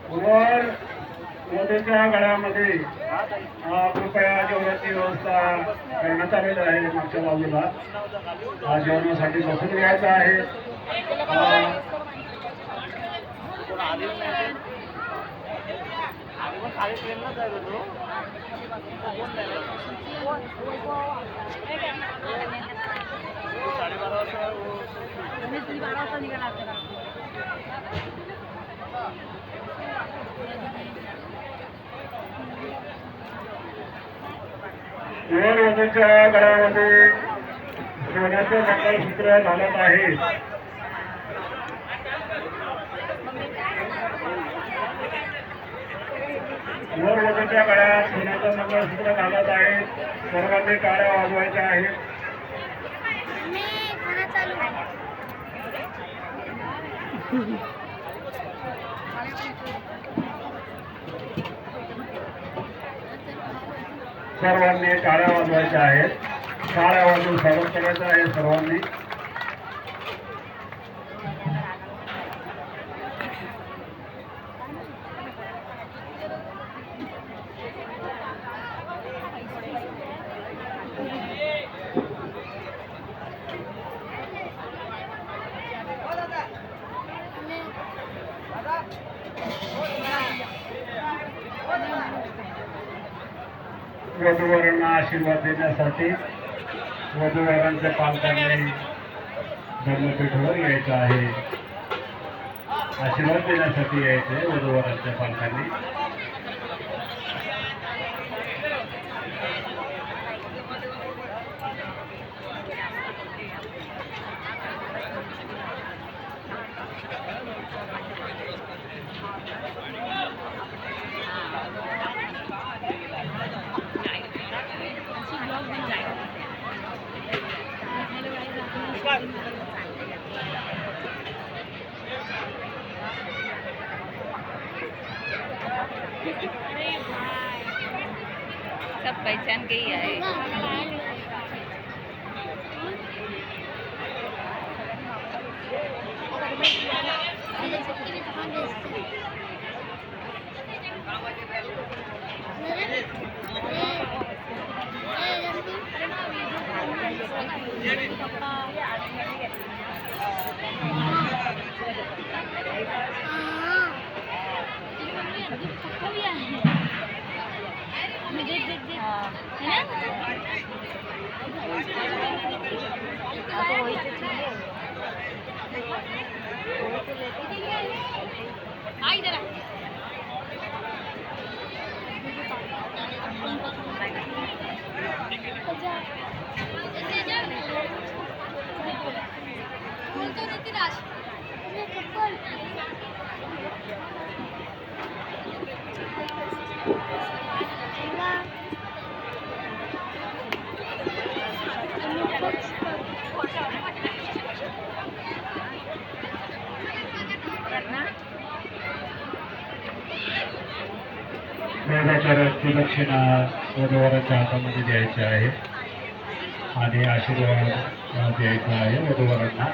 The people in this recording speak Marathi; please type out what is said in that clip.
वर मोदीच्या गळ्यामध्ये कृपया जेवणाची व्यवस्था करण्यात आलेली आहे. मागच्या बाजूला जेवणासाठी बसून घ्यायचं आहे. वर वधूच्या गळ्यामध्ये सोन्याचं मंगळसूत्र घालत आहे. वर वधूच्या गळ्यात सोन्याचं मंगळसूत्र घालत आहे. सर्वांनी टाळ्या वाजवायच्या आहेत. सर्वांनी टाळ्या वाजवायच्या आहेत. टाळ्या वाजवून स्वागत करायचं आहे सर्वांनी. वधूवरांना आशीर्वाद देण्यासाठी वधूवरांच्या पालकांनी धर्मपीठावर यायचं आहे. आशीर्वाद देण्यासाठी यायचे वधूवरांच्या पालकांनी. सब पहचान के ही आए. वेदाचाराची दक्षिणा वधूवरांच्या हातामध्ये द्यायची आहे आणि आशीर्वाद द्यायचा आहे वधूवरांना.